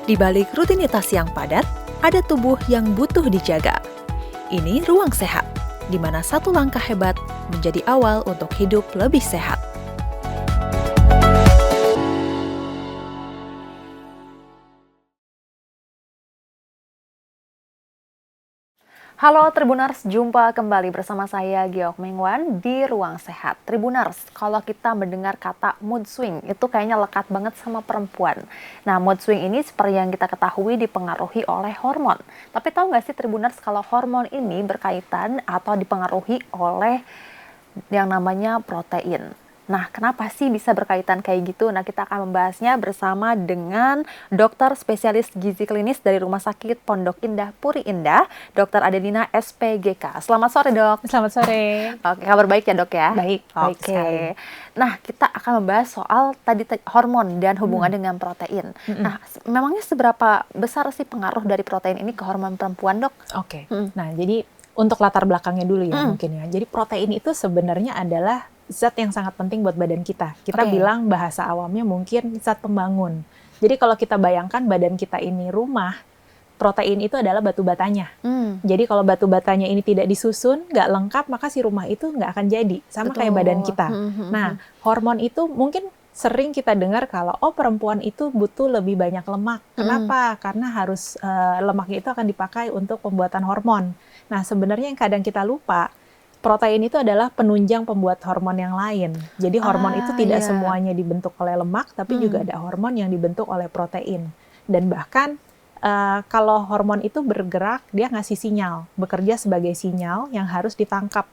Di balik rutinitas yang padat, ada tubuh yang butuh dijaga. Ini ruang sehat, di mana satu langkah hebat menjadi awal untuk hidup lebih sehat. Halo Tribuners, jumpa kembali bersama saya Geok Mengwan di Ruang Sehat. Tribuners, kalau kita mendengar kata mood swing, itu kayaknya lekat banget sama perempuan. Nah, mood swing ini seperti yang kita ketahui dipengaruhi oleh hormon. Tapi tahu nggak sih Tribuners kalau hormon ini berkaitan atau dipengaruhi oleh yang namanya protein? Nah, kenapa sih bisa berkaitan kayak gitu? Nah, kita akan membahasnya bersama dengan dokter spesialis gizi klinis dari Rumah Sakit Pondok Indah Puri Indah, Dr. Adelina SPGK. Selamat sore, Dok. Selamat sore. Oke, kabar baik ya, Dok ya? Baik Oke. Nah, kita akan membahas soal tadi hormon dan hubungan dengan protein. Nah, memangnya seberapa besar sih pengaruh dari protein ini ke hormon perempuan, Dok? Oke. Nah, jadi untuk latar belakangnya dulu ya mungkin ya. Jadi protein itu sebenarnya adalah zat yang sangat penting buat badan kita. Kita bilang bahasa awamnya mungkin zat pembangun. Jadi kalau kita bayangkan badan kita ini rumah, protein itu adalah batu batanya. Jadi kalau batu batanya ini tidak disusun, nggak lengkap, maka si rumah itu nggak akan jadi. Sama kayak badan kita. Nah, hormon itu mungkin sering kita dengar kalau perempuan itu butuh lebih banyak lemak. Kenapa? Karena harus lemaknya itu akan dipakai untuk pembuatan hormon. Nah, sebenarnya yang kadang kita lupa, protein itu adalah penunjang pembuat hormon yang lain. Jadi hormon itu tidak semuanya dibentuk oleh lemak, tapi juga ada hormon yang dibentuk oleh protein. Dan bahkan kalau hormon itu bergerak, dia ngasih sinyal, bekerja sebagai sinyal yang harus ditangkap.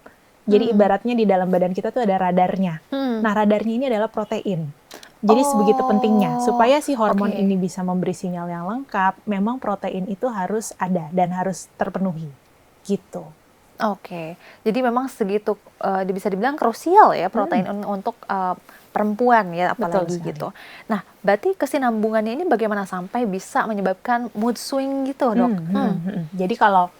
Jadi ibaratnya di dalam badan kita tuh ada radarnya. Nah, radarnya ini adalah protein. Jadi sebegitu pentingnya, supaya si hormon ini bisa memberi sinyal yang lengkap, memang protein itu harus ada dan harus terpenuhi. Gitu. Oke, jadi memang segitu bisa dibilang krusial ya protein untuk perempuan ya, apalagi gitu. Nah, berarti kesinambungannya ini bagaimana sampai bisa menyebabkan mood swing gitu, Dok? Jadi kalau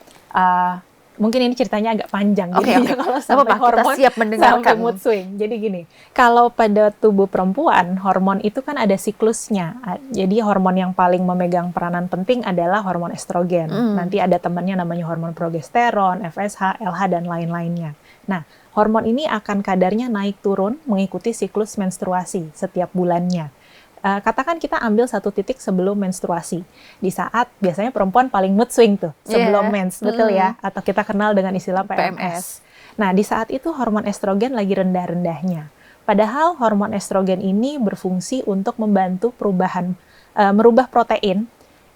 mungkin ini ceritanya agak panjang gitu ya kalau sampai hormon kita siap mendengarkan. Sampai mood swing. Jadi gini, kalau pada tubuh perempuan, hormon itu kan ada siklusnya. Jadi hormon yang paling memegang peranan penting adalah hormon estrogen. Nanti ada temannya namanya hormon progesteron, FSH, LH, dan lain-lainnya. Nah, hormon ini akan kadarnya naik turun mengikuti siklus menstruasi setiap bulannya. Katakan kita ambil satu titik sebelum menstruasi. Di saat biasanya perempuan paling mood swing tuh, sebelum mens, betul ya? Atau kita kenal dengan istilah PMS. Nah, di saat itu hormon estrogen lagi rendah-rendahnya. Padahal hormon estrogen ini berfungsi untuk membantu merubah protein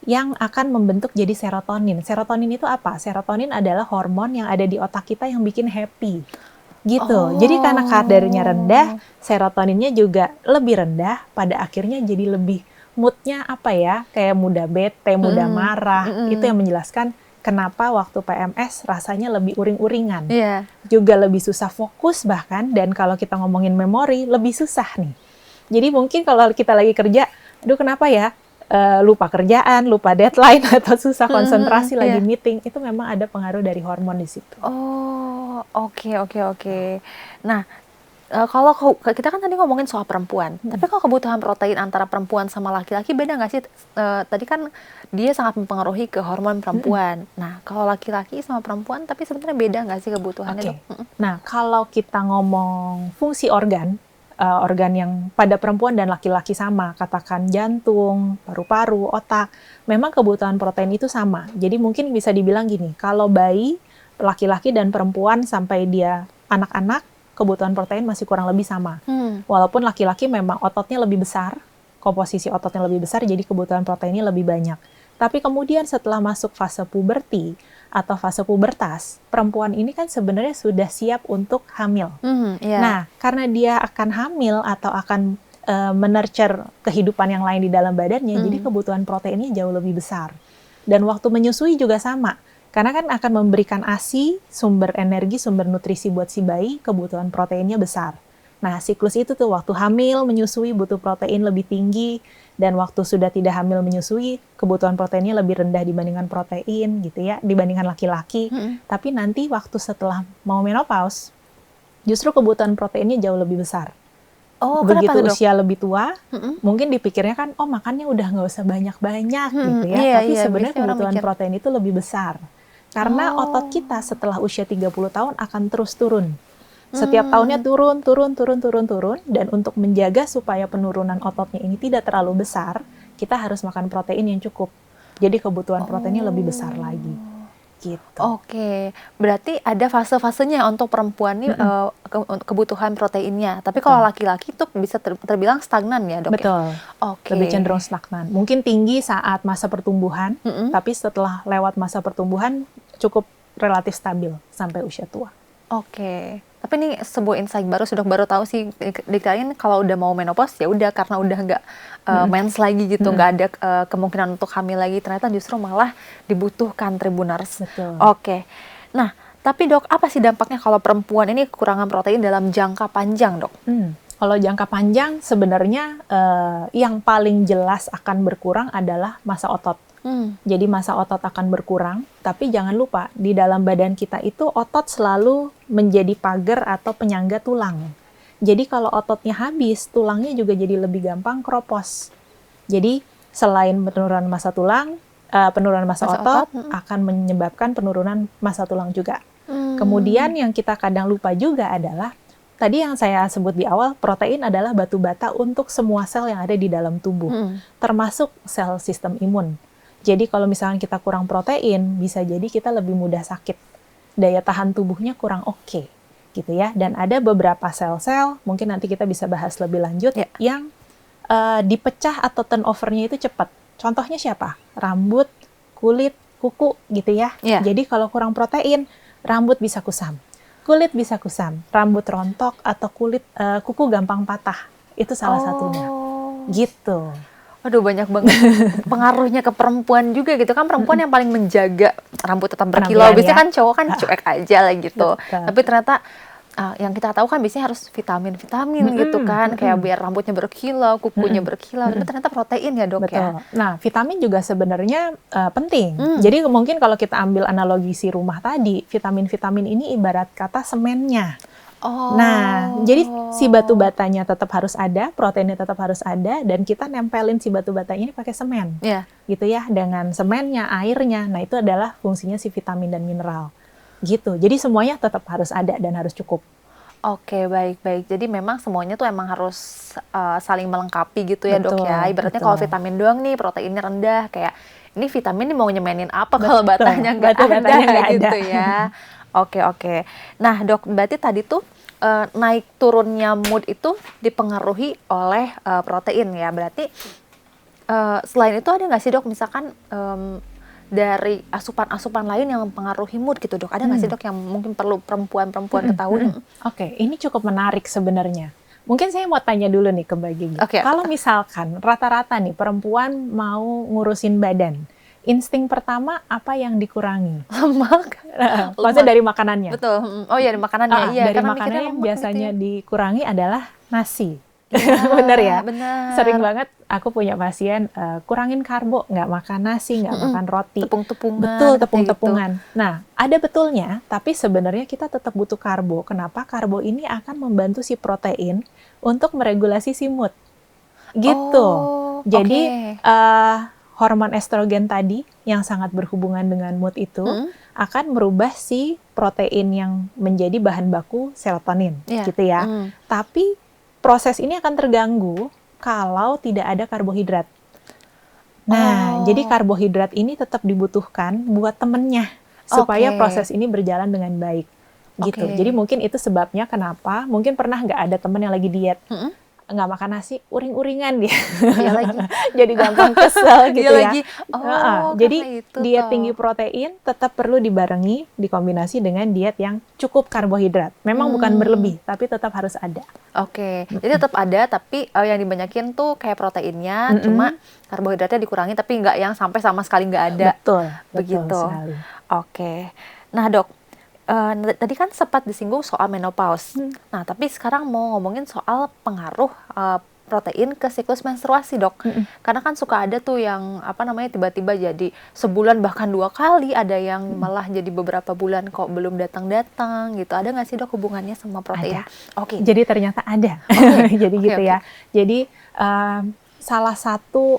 yang akan membentuk jadi serotonin. Serotonin itu apa? Serotonin adalah hormon yang ada di otak kita yang bikin happy. Gitu. Jadi karena kadarnya rendah, serotoninnya juga lebih rendah, pada akhirnya jadi lebih moodnya apa ya, kayak mudah bete, mudah marah. Itu yang menjelaskan kenapa waktu PMS rasanya lebih uring-uringan. Juga lebih susah fokus bahkan, dan kalau kita ngomongin memori, lebih susah nih. Jadi mungkin kalau kita lagi kerja, aduh kenapa ya, lupa kerjaan, lupa deadline, atau susah konsentrasi lagi meeting, itu memang ada pengaruh dari hormon di situ. Oke. Nah, kalau kita kan tadi ngomongin soal perempuan, tapi kalau kebutuhan protein antara perempuan sama laki-laki beda nggak sih? Tadi kan dia sangat mempengaruhi ke hormon perempuan. Nah, kalau laki-laki sama perempuan, tapi sebenarnya beda nggak sih kebutuhannya? Dok? Nah, kalau kita ngomong fungsi organ yang pada perempuan dan laki-laki sama, katakan jantung, paru-paru, otak, memang kebutuhan protein itu sama. Jadi mungkin bisa dibilang gini, kalau bayi, laki-laki dan perempuan sampai dia anak-anak, kebutuhan protein masih kurang lebih sama. Walaupun laki-laki memang ototnya lebih besar, komposisi ototnya lebih besar, jadi kebutuhan proteinnya lebih banyak. Tapi kemudian setelah masuk fase puberti atau fase pubertas, perempuan ini kan sebenarnya sudah siap untuk hamil. Nah, karena dia akan hamil atau akan menurture kehidupan yang lain di dalam badannya, jadi kebutuhan proteinnya jauh lebih besar. Dan waktu menyusui juga sama. Karena kan akan memberikan ASI, sumber energi, sumber nutrisi buat si bayi, kebutuhan proteinnya besar. Nah, siklus itu tuh waktu hamil, menyusui butuh protein lebih tinggi, dan waktu sudah tidak hamil menyusui, kebutuhan proteinnya lebih rendah dibandingkan protein gitu ya, dibandingkan laki-laki. Tapi nanti waktu setelah mau menopause, justru kebutuhan proteinnya jauh lebih besar. Oh, kenapa Begitu tuh, Dok? usia lebih tua, Mhm. mungkin dipikirnya kan, oh makannya udah nggak usah banyak-banyak gitu ya. Iya Tapi iya, sebenarnya biasanya orang kebutuhan mikir. protein itu lebih besar. Karena otot Oh. kita setelah usia 30 tahun akan terus turun. Setiap tahunnya Mmm. turun, turun, turun, turun, turun. Dan untuk menjaga supaya penurunan ototnya ini tidak terlalu besar, kita harus makan protein yang cukup. Jadi kebutuhan proteinnya lebih besar lagi. Oh. Gitu. Oke, berarti ada fase-fasenya untuk perempuan nih, Mm-mm. kebutuhan proteinnya. Tapi kalau Betul. laki-laki tuh bisa terbilang stagnan ya, Dok, ya? Betul. Lebih Oke. cenderung stagnan. Mungkin tinggi saat masa pertumbuhan, Mhm. tapi setelah lewat masa pertumbuhan cukup relatif stabil sampai usia tua. Oke. Tapi ini sebuah insight baru sih, Dok, baru tahu sih dikirain kalau udah mau menopause ya udah karena udah nggak Mm-mm. mens lagi gitu, Mm-mm. nggak ada kemungkinan untuk hamil lagi. Ternyata justru malah dibutuhkan Tribuners. Betul. Oke. Nah, tapi Dok, apa sih dampaknya kalau perempuan ini kekurangan protein dalam jangka panjang, Dok? Kalau jangka panjang sebenarnya yang paling jelas akan berkurang adalah massa otot. Jadi massa otot akan berkurang, tapi jangan lupa di dalam badan kita itu otot selalu menjadi pagar atau penyangga tulang. Jadi kalau ototnya habis, tulangnya juga jadi lebih gampang keropos. Jadi selain penurunan massa tulang, penurunan massa Massa otot otot, akan menyebabkan penurunan massa tulang juga. Kemudian yang kita kadang lupa juga adalah tadi yang saya sebut di awal, protein adalah batu bata untuk semua sel yang ada di dalam tubuh, termasuk sel sistem imun. Jadi kalau misalnya kita kurang protein, bisa jadi kita lebih mudah sakit. Daya tahan tubuhnya kurang oke, gitu ya. Dan ada beberapa sel-sel, mungkin nanti kita bisa bahas lebih lanjut, yang dipecah atau turnover-nya itu cepat. Contohnya siapa? Rambut, kulit, kuku, gitu ya. Jadi kalau kurang protein, rambut bisa kusam, kulit bisa kusam, rambut rontok atau kuku gampang patah. Itu salah satunya. Gitu. Aduh, banyak banget pengaruhnya ke perempuan juga gitu kan. Perempuan yang paling menjaga rambut tetap berkilau. Biasanya kan cowok kan cuek aja lah gitu. Tapi ternyata yang kita tahu kan biasanya harus vitamin gitu kan. Kayak biar rambutnya berkilau, kukunya berkilau. Tapi ternyata protein ya, Dok. Betul. Ya. Nah, vitamin juga sebenarnya penting. Jadi mungkin kalau kita ambil analogi si rumah tadi, vitamin-vitamin ini ibarat kata semennya. Nah, jadi si batu batanya tetap harus ada, proteinnya tetap harus ada, dan kita nempelin si batu batanya ini pakai semen. Gitu ya, dengan semennya, airnya. Nah, itu adalah fungsinya si vitamin dan mineral. Gitu. Jadi semuanya tetap harus ada dan harus cukup. Oke, baik-baik. Jadi memang semuanya tuh emang harus saling melengkapi gitu ya, Dok ya. Ibaratnya kalau vitamin doang nih, proteinnya rendah, kayak ini vitamin nih mau nyemenin apa kalau batanya nggak ada gitu ya. Oke. Nah, Dok, berarti tadi tuh naik turunnya mood itu dipengaruhi oleh protein ya. Berarti selain itu ada nggak sih, Dok, misalkan dari asupan-asupan lain yang mempengaruhi mood gitu, Dok? Ada nggak sih, Dok, yang mungkin perlu perempuan-perempuan ketahui? Oke, ini cukup menarik sebenarnya. Mungkin saya mau tanya dulu nih ke Mbak Gigi. Kalau misalkan rata-rata nih perempuan mau ngurusin badan, insting pertama apa yang dikurangi? Lemak. Maksudnya dari makanannya. Betul. Oh iya, dari makanannya. Iya, dari makanan yang biasanya dikurangi adalah nasi. Bener ya? Bener. Sering banget aku punya pasien kurangin karbo, nggak makan nasi, nggak makan roti. Tepung-tepungan. Betul, tepung-tepungan. Nah, ada betulnya, tapi sebenarnya kita tetap butuh karbo. Kenapa? Karbo ini akan membantu si protein untuk meregulasi si mood. Gitu. Jadi, hormon estrogen tadi yang sangat berhubungan dengan mood itu akan merubah si protein yang menjadi bahan baku serotonin, gitu ya. Tapi proses ini akan terganggu kalau tidak ada karbohidrat. Nah, jadi karbohidrat ini tetap dibutuhkan buat temennya supaya proses ini berjalan dengan baik. Gitu. Jadi mungkin itu sebabnya kenapa mungkin pernah nggak ada temen yang lagi diet. Nggak makan nasi, uring-uringan dia. Iya lagi. Jadi gampang kesel gitu ya. Lagi. Jadi diet tinggi protein tetap perlu dibarengi, dikombinasi dengan diet yang cukup karbohidrat. Memang bukan berlebih, tapi tetap harus ada. Oke, jadi tetap ada, tapi yang dibanyakin tuh kayak proteinnya, cuma karbohidratnya dikurangi, tapi nggak yang sampai sama sekali nggak ada. Betul. Begitu. Sekali. Oke. Nah, Dok, tadi kan sempat disinggung soal menopause. Nah, tapi sekarang mau ngomongin soal pengaruh protein ke siklus menstruasi, Dok. Karena kan suka ada tuh yang tiba-tiba jadi sebulan bahkan 2 kali, ada yang malah jadi beberapa bulan kok belum datang-datang gitu. Ada nggak sih, Dok, hubungannya sama protein? Ada. Oke. Jadi ternyata ada. Jadi gitu ya. Jadi salah satu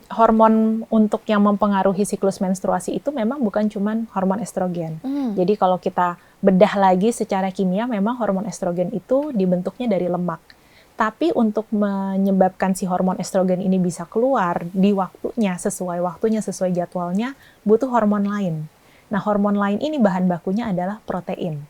hormon untuk yang mempengaruhi siklus menstruasi itu memang bukan cuma hormon estrogen. Jadi kalau kita bedah lagi secara kimia, memang hormon estrogen itu dibentuknya dari lemak. Tapi untuk menyebabkan si hormon estrogen ini bisa keluar di waktunya, sesuai jadwalnya, butuh hormon lain. Nah, hormon lain ini bahan bakunya adalah protein.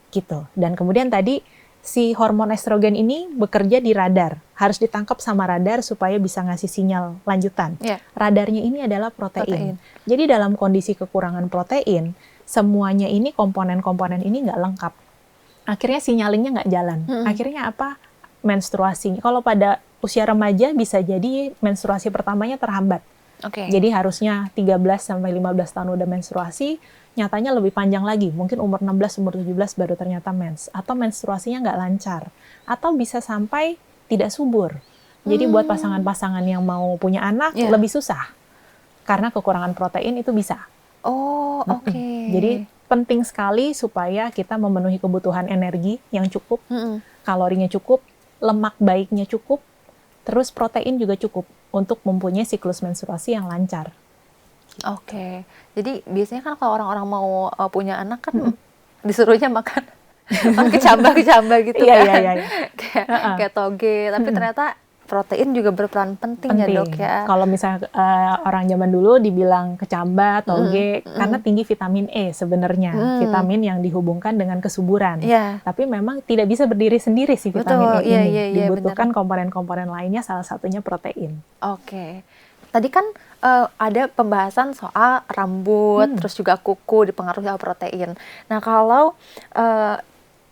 Gitu. Dan kemudian tadi si hormon estrogen ini bekerja di radar, harus ditangkap sama radar supaya bisa ngasih sinyal lanjutan. Radarnya ini adalah protein. Jadi dalam kondisi kekurangan protein, semuanya ini komponen-komponen ini nggak lengkap. Akhirnya sinyalingnya nggak jalan. Akhirnya apa? Menstruasinya. Kalau pada usia remaja bisa jadi menstruasi pertamanya terhambat. Jadi harusnya 13-15 tahun udah menstruasi, nyatanya lebih panjang lagi, mungkin umur 16, umur 17 baru ternyata mens, atau menstruasinya nggak lancar, atau bisa sampai tidak subur. Jadi buat pasangan-pasangan yang mau punya anak lebih susah, karena kekurangan protein itu bisa. Jadi penting sekali supaya kita memenuhi kebutuhan energi yang cukup, kalorinya cukup, lemak baiknya cukup, terus protein juga cukup untuk mempunyai siklus menstruasi yang lancar. Jadi biasanya kan kalau orang-orang mau punya anak kan disuruhnya makan kecambah gitu kan. Kayak toge, tapi ternyata protein juga berperan penting ya, Dok ya. Kalau misalnya orang zaman dulu dibilang kecambah, toge, karena tinggi vitamin E sebenarnya, vitamin yang dihubungkan dengan kesuburan. Tapi memang tidak bisa berdiri sendiri si vitamin E ini. Dibutuhkan komponen-komponen lainnya, salah satunya protein. Tadi kan ada pembahasan soal rambut, terus juga kuku dipengaruhi oleh protein. Nah, kalau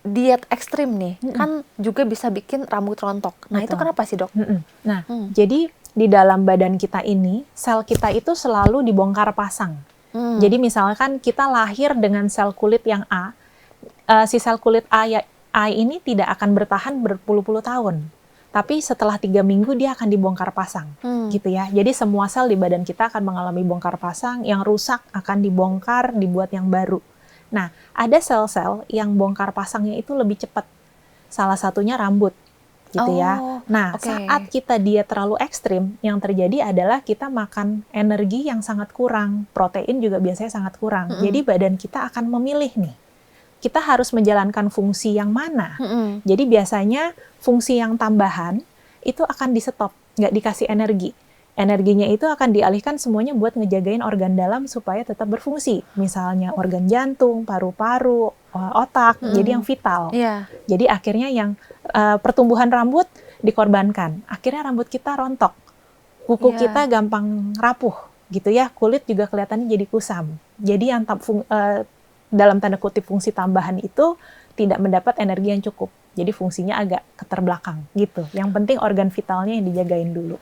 diet ekstrim nih, kan juga bisa bikin rambut rontok. Nah, itu kenapa sih, Dok? Nah, jadi di dalam badan kita ini, sel kita itu selalu dibongkar pasang. Jadi misalkan kita lahir dengan sel kulit yang A, si sel kulit A ini tidak akan bertahan berpuluh-puluh tahun. Tapi setelah 3 minggu dia akan dibongkar pasang, gitu ya. Jadi semua sel di badan kita akan mengalami bongkar pasang, yang rusak akan dibongkar, dibuat yang baru. Nah, ada sel-sel yang bongkar pasangnya itu lebih cepat. Salah satunya rambut, gitu ya. Nah, saat kita diet terlalu ekstrim, yang terjadi adalah kita makan energi yang sangat kurang, protein juga biasanya sangat kurang. Jadi badan kita akan memilih nih, kita harus menjalankan fungsi yang mana. Jadi biasanya fungsi yang tambahan itu akan di-stop, nggak dikasih energi. Energinya itu akan dialihkan semuanya buat ngejagain organ dalam supaya tetap berfungsi. Misalnya organ jantung, paru-paru, otak, jadi yang vital. Jadi akhirnya yang pertumbuhan rambut dikorbankan. Akhirnya rambut kita rontok, kuku kita gampang rapuh, gitu ya. Kulit juga kelihatannya jadi kusam. Jadi yang dalam tanda kutip fungsi tambahan itu tidak mendapat energi yang cukup. Jadi fungsinya agak keterbelakang gitu. Yang penting organ vitalnya yang dijagain dulu.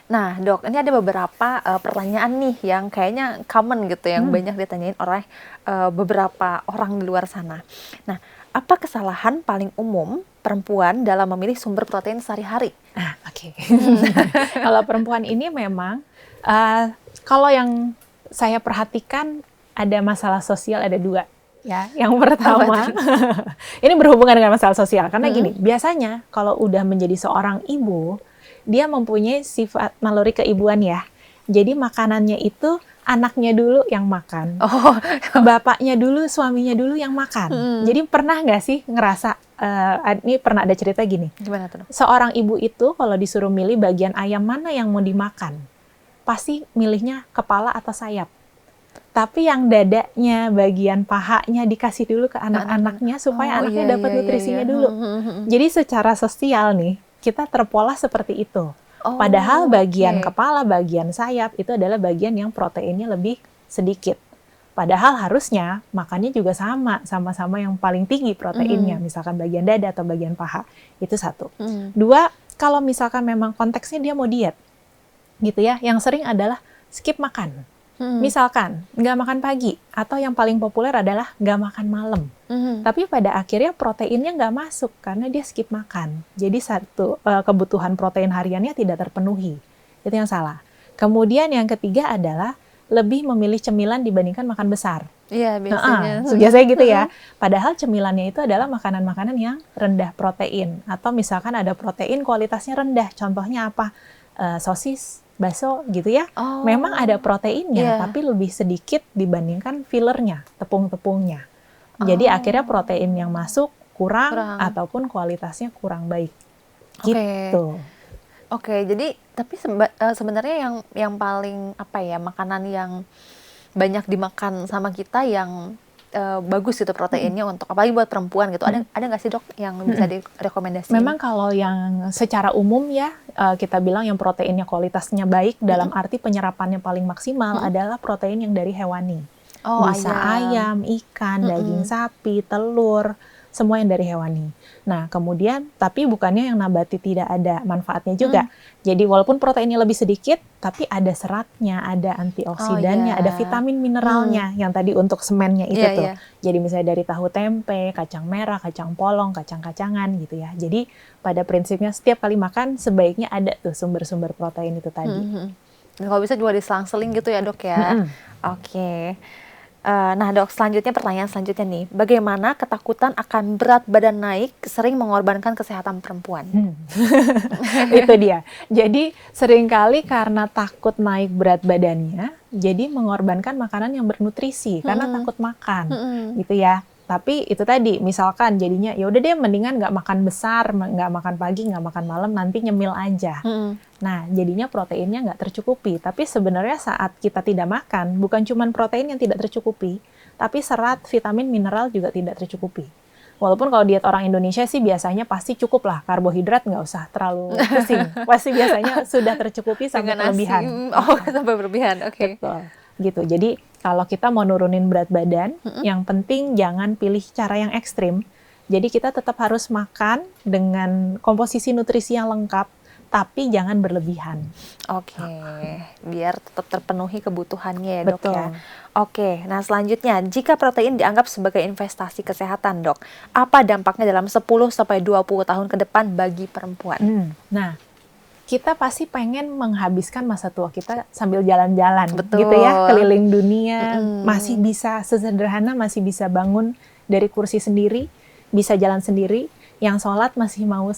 Nah, Dok, ini ada beberapa pertanyaan nih yang kayaknya common gitu, yang banyak ditanyain oleh beberapa orang di luar sana. Nah, apa kesalahan paling umum perempuan dalam memilih sumber protein sehari-hari? Kalau perempuan ini memang, kalau yang saya perhatikan ada masalah sosial, ada 2. Ya, yang pertama, ini berhubungan dengan masalah sosial. Karena gini, biasanya kalau udah menjadi seorang ibu, dia mempunyai sifat naluri keibuan ya. Jadi makanannya itu anaknya dulu yang makan. Bapaknya dulu, suaminya dulu yang makan. Jadi pernah nggak sih ngerasa, ini pernah ada cerita gini. Gimana tuh? Seorang ibu itu kalau disuruh milih bagian ayam mana yang mau dimakan, pasti milihnya kepala atau sayap. Tapi yang dadanya, bagian pahanya dikasih dulu ke anak-anaknya supaya anaknya dapat nutrisinya dulu. Jadi secara sosial nih, kita terpola seperti itu. Padahal bagian kepala, bagian sayap itu adalah bagian yang proteinnya lebih sedikit. Padahal harusnya makannya juga sama-sama yang paling tinggi proteinnya. Misalkan bagian dada atau bagian paha, itu 1. 2, kalau misalkan memang konteksnya dia mau diet, gitu ya, yang sering adalah skip makan. Misalkan nggak makan pagi, atau yang paling populer adalah nggak makan malam. Tapi pada akhirnya proteinnya nggak masuk karena dia skip makan. Jadi kebutuhan protein hariannya tidak terpenuhi. Itu yang salah. Kemudian yang ketiga adalah lebih memilih cemilan dibandingkan makan besar. Iya, biasanya. Biasanya gitu ya. Padahal cemilannya itu adalah makanan-makanan yang rendah protein. Atau misalkan ada protein kualitasnya rendah. Contohnya apa? Sosis, bakso gitu ya. Memang ada proteinnya, tapi lebih sedikit dibandingkan fillernya, tepung-tepungnya. Jadi akhirnya protein yang masuk kurang. Ataupun kualitasnya kurang baik. Gitu. Oke, jadi tapi sebenarnya yang paling makanan yang banyak dimakan sama kita yang bagus gitu proteinnya untuk apalagi buat perempuan gitu. Ada nggak sih dok yang bisa direkomendasikan? Memang kalau yang secara umum ya kita bilang yang proteinnya kualitasnya baik dalam arti penyerapannya paling maksimal adalah protein yang dari hewani. Bisa ayam, ikan, daging sapi, telur, semua yang dari hewani. Nah, kemudian tapi bukannya yang nabati tidak ada manfaatnya juga. Jadi walaupun proteinnya lebih sedikit, tapi ada seratnya, ada antioksidannya, ada vitamin mineralnya yang tadi untuk semennya itu tuh. Jadi misalnya dari tahu tempe, kacang merah, kacang polong, kacang-kacangan gitu ya. Jadi pada prinsipnya setiap kali makan sebaiknya ada tuh sumber-sumber protein itu tadi. Dan kalau bisa juga diselang-seling gitu ya dok ya. Oke. Nah dok, pertanyaan selanjutnya nih, bagaimana ketakutan akan berat badan naik sering mengorbankan kesehatan perempuan? Itu dia. Jadi seringkali karena takut naik berat badannya, jadi mengorbankan makanan yang bernutrisi karena takut makan, gitu ya. Tapi itu tadi, misalkan jadinya ya udah deh mendingan nggak makan besar, nggak makan pagi, nggak makan malam, nanti nyemil aja. Nah, jadinya proteinnya nggak tercukupi. Tapi sebenarnya saat kita tidak makan, bukan cuma protein yang tidak tercukupi, tapi serat, vitamin, mineral juga tidak tercukupi. Walaupun kalau diet orang Indonesia sih biasanya pasti cukup lah, karbohidrat nggak usah terlalu pusing. Pasti biasanya sudah tercukupi sampai berlebihan. Sampai berlebihan, oke. Betul. Gitu. Jadi kalau kita mau nurunin berat badan, yang penting jangan pilih cara yang ekstrim. Jadi kita tetap harus makan dengan komposisi nutrisi yang lengkap, tapi jangan berlebihan. Oke, biar tetap terpenuhi kebutuhannya ya dok. Betul. Ya. Oke, nah selanjutnya, jika protein dianggap sebagai investasi kesehatan dok, apa dampaknya dalam 10-20 tahun ke depan bagi perempuan? Nah, kita pasti pengen menghabiskan masa tua kita sambil jalan-jalan, gitu ya, keliling dunia, masih bisa sesederhana, masih bisa bangun dari kursi sendiri, bisa jalan sendiri, yang sholat masih mau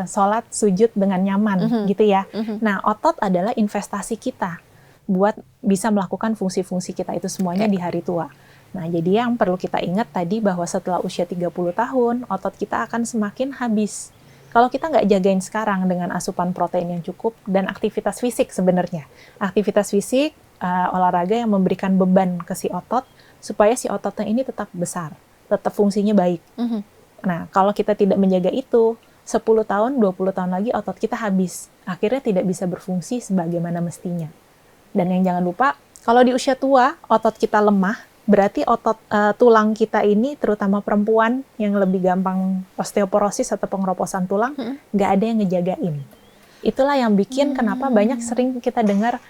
sholat sujud dengan nyaman, gitu ya. Nah, otot adalah investasi kita buat bisa melakukan fungsi-fungsi kita itu semuanya di hari tua. Nah, jadi yang perlu kita ingat tadi bahwa setelah usia 30 tahun, otot kita akan semakin habis. Kalau kita nggak jagain sekarang dengan asupan protein yang cukup dan aktivitas fisik sebenarnya. Aktivitas fisik, olahraga yang memberikan beban ke si otot, supaya si ototnya ini tetap besar, tetap fungsinya baik. Nah, kalau kita tidak menjaga itu, 10 tahun, 20 tahun lagi otot kita habis. Akhirnya tidak bisa berfungsi sebagaimana mestinya. Dan yang jangan lupa, kalau di usia tua, otot kita lemah, berarti otot tulang kita ini, terutama perempuan yang lebih gampang osteoporosis atau pengeroposan tulang, nggak ada yang ngejagain. Itulah yang bikin kenapa banyak sering kita dengar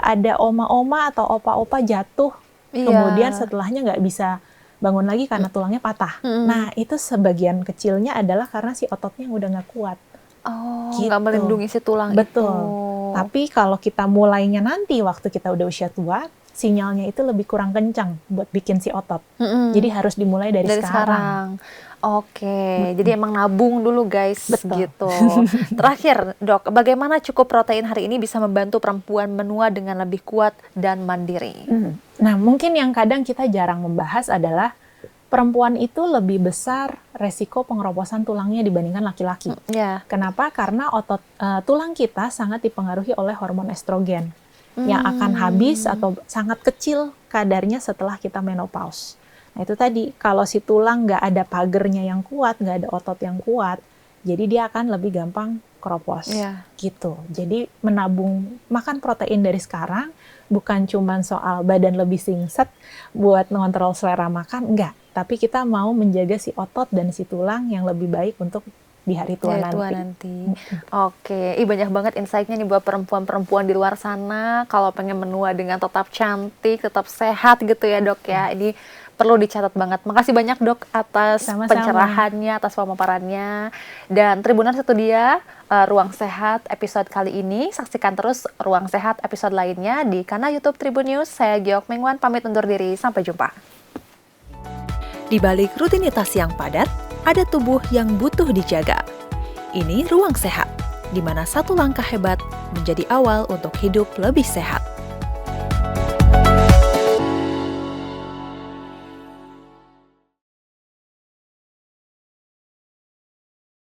ada oma-oma atau opa-opa jatuh, kemudian setelahnya nggak bisa bangun lagi karena tulangnya patah. Nah, itu sebagian kecilnya adalah karena si ototnya udah nggak kuat. Gitu. Nggak melindungi si tulang. Betul. Tapi kalau kita mulainya nanti waktu kita udah usia tua, sinyalnya itu lebih kurang kencang buat bikin si otot. Jadi harus dimulai dari sekarang. Oke, jadi emang nabung dulu guys. Betul. Gitu. Terakhir dok, bagaimana cukup protein hari ini bisa membantu perempuan menua dengan lebih kuat dan mandiri? Nah, mungkin yang kadang kita jarang membahas adalah perempuan itu lebih besar resiko pengeroposan tulangnya dibandingkan laki-laki. Kenapa? Karena otot tulang kita sangat dipengaruhi oleh hormon estrogen yang akan habis atau sangat kecil kadarnya setelah kita menopause. Nah, itu tadi, kalau si tulang nggak ada pagernya yang kuat, nggak ada otot yang kuat, jadi dia akan lebih gampang keropos. Gitu. Jadi menabung makan protein dari sekarang bukan cuma soal badan lebih singset buat mengontrol selera makan, enggak. Tapi kita mau menjaga si otot dan si tulang yang lebih baik untuk di hari tua Dari tua nanti. nanti. Oke, banyak banget insight-nya nih buat perempuan-perempuan di luar sana. Kalau pengen menua dengan tetap cantik, tetap sehat gitu ya dok ya. Ini perlu dicatat banget. Makasih banyak dok atas Sama-sama. pencerahannya, atas pemaparannya. Dan Tribuners itu dia Ruang Sehat episode kali ini. Saksikan terus Ruang Sehat episode lainnya di kanal YouTube Tribun News. Saya Giok Mengwan pamit undur diri. Sampai jumpa. Di balik rutinitas yang padat, ada tubuh yang butuh dijaga. Ini Ruang Sehat, di mana satu langkah hebat menjadi awal untuk hidup lebih sehat.